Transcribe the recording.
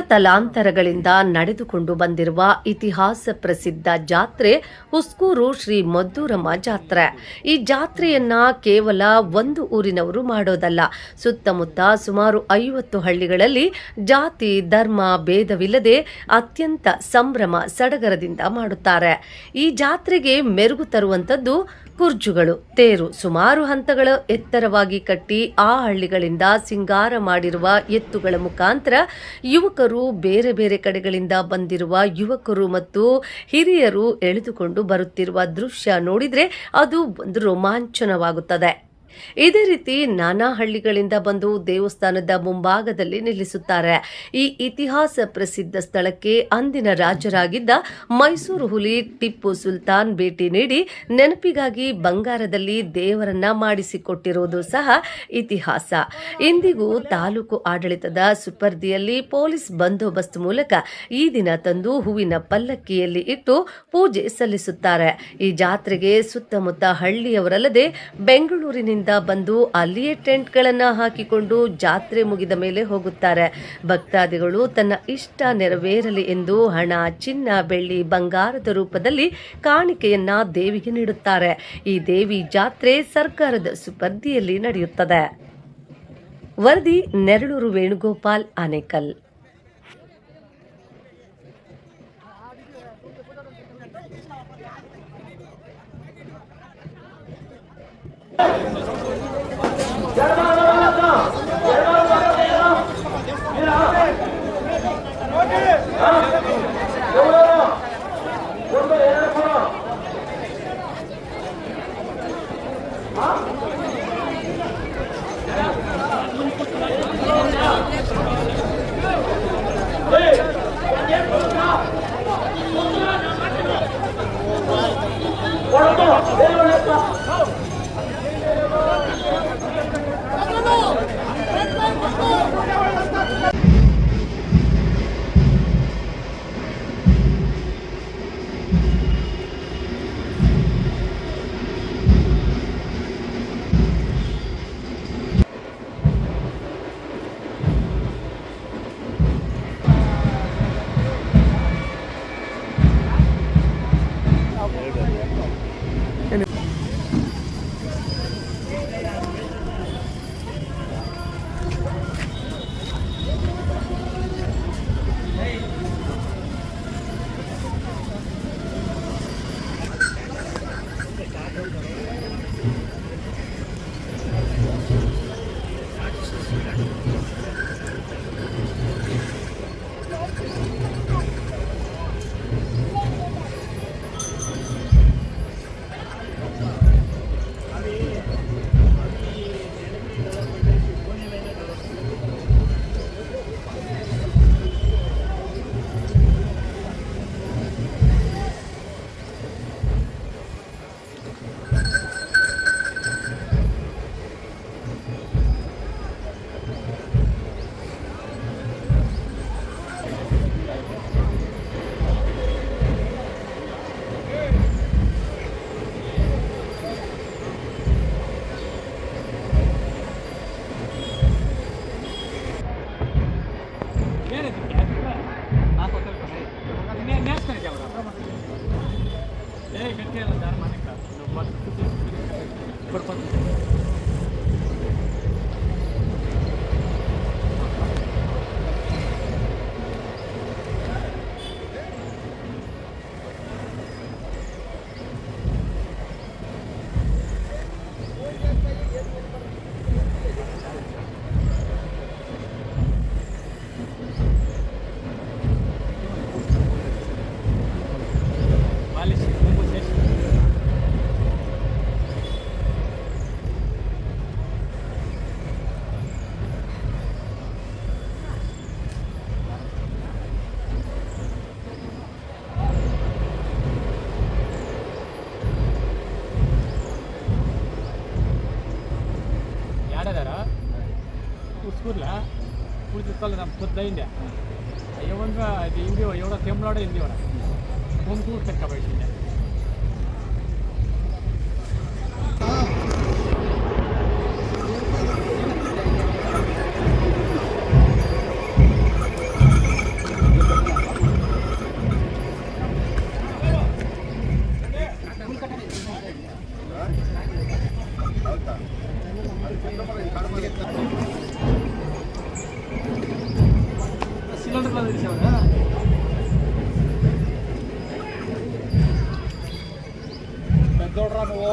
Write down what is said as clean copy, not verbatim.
ತಲತಲಾಂತರಗಳಿಂದ ನಡೆದುಕೊಂಡು ಬಂದಿರುವ ಇತಿಹಾಸ ಪ್ರಸಿದ್ಧ ಜಾತ್ರೆ ಹುಸ್ಕೂರು ಶ್ರೀ ಮದ್ದೂರಮ್ಮ ಜಾತ್ರೆ. ಈ ಜಾತ್ರೆಯನ್ನ ಕೇವಲ ಒಂದು ಊರಿನವರು ಮಾಡೋದಲ್ಲ, ಸುತ್ತಮುತ್ತ ಸುಮಾರು 50 ಹಳ್ಳಿಗಳಲ್ಲಿ ಜಾತಿ ಧರ್ಮ ಭೇದವಿಲ್ಲದೆ ಅತ್ಯಂತ ಸಂಭ್ರಮ ಸಡಗರದಿಂದ ಮಾಡುತ್ತಾರೆ. ಈ ಜಾತ್ರೆಗೆ ಮೆರುಗು ತರುವಂತದ್ದು ಕುರ್ಜುಗಳು, ತೇರು ಸುಮಾರು ಹಂತಗಳ ಎತ್ತರವಾಗಿ ಕಟ್ಟಿ ಆ ಹಳ್ಳಿಗಳಿಂದ ಸಿಂಗಾರ ಮಾಡಿರುವ ಎತ್ತುಗಳ ಮುಖಾಂತರ ಯುವಕರು, ಬೇರೆ ಬೇರೆ ಕಡೆಗಳಿಂದ ಬಂದಿರುವ ಯುವಕರು ಮತ್ತು ಹಿರಿಯರು ಎಳೆದುಕೊಂಡು ಬರುತ್ತಿರುವ ದೃಶ್ಯ ನೋಡಿದ್ರೆ ಅದು ಒಂದು ರೋಮಾಂಚನವಾಗುತ್ತದೆ. ಇದೇ ರೀತಿ ನಾನಾ ಹಳ್ಳಿಗಳಿಂದ ಬಂದು ದೇವಸ್ಥಾನದ ಮುಂಭಾಗದಲ್ಲಿ ನಿಲ್ಲಿಸುತ್ತಾರೆ. ಈ ಇತಿಹಾಸ ಪ್ರಸಿದ್ಧ ಸ್ಥಳಕ್ಕೆ ಅಂದಿನ ರಾಜರಾಗಿದ್ದ ಮೈಸೂರು ಹುಲಿ ಟಿಪ್ಪು ಸುಲ್ತಾನ್ ಭೇಟಿ ನೀಡಿ ನೆನಪಿಗಾಗಿ ಬಂಗಾರದಲ್ಲಿ ದೇವರನ್ನ ಮಾಡಿಸಿಕೊಟ್ಟಿರುವುದು ಸಹ ಇತಿಹಾಸ. ಇಂದಿಗೂ ತಾಲೂಕು ಆಡಳಿತದ ಸುಪರ್ದಿಯಲ್ಲಿ ಪೊಲೀಸ್ ಬಂದೋಬಸ್ತ್ ಮೂಲಕ ಈ ದಿನ ತಂದು ಹೂವಿನ ಪಲ್ಲಕ್ಕಿಯಲ್ಲಿ ಇಟ್ಟು ಪೂಜೆ ಸಲ್ಲಿಸುತ್ತಾರೆ. ಈ ಜಾತ್ರೆಗೆ ಸುತ್ತಮುತ್ತ ಹಳ್ಳಿಯವರಲ್ಲದೆ ಬೆಂಗಳೂರಿನಿಂದ ಬಂದು ಅಲ್ಲಿಯೇ ಟೆಂಟ್ಗಳನ್ನು ಹಾಕಿಕೊಂಡು ಜಾತ್ರೆ ಮುಗಿದ ಮೇಲೆ ಹೋಗುತ್ತಾರೆ. ಭಕ್ತಾದಿಗಳು ತನ್ನ ಇಷ್ಟ ನೆರವೇರಲಿ ಎಂದು ಹಣ, ಚಿನ್ನ, ಬೆಳ್ಳಿ, ಬಂಗಾರದ ರೂಪದಲ್ಲಿ ಕಾಣಿಕೆಯನ್ನ ದೇವಿಗೆ ನೀಡುತ್ತಾರೆ. ಈ ದೇವಿ ಜಾತ್ರೆ ಸರ್ಕಾರದ ಸುಪರ್ದಿಯಲ್ಲಿ ನಡೆಯುತ್ತದೆ. ವರದಿ Neralur Venugopal, Anekal. Uskurlah, puji kalau nam putih ini, ayam kan di India, ayam orang template India orang, mungkin terkabur ini. పెద్దోడ్రా నువ్వు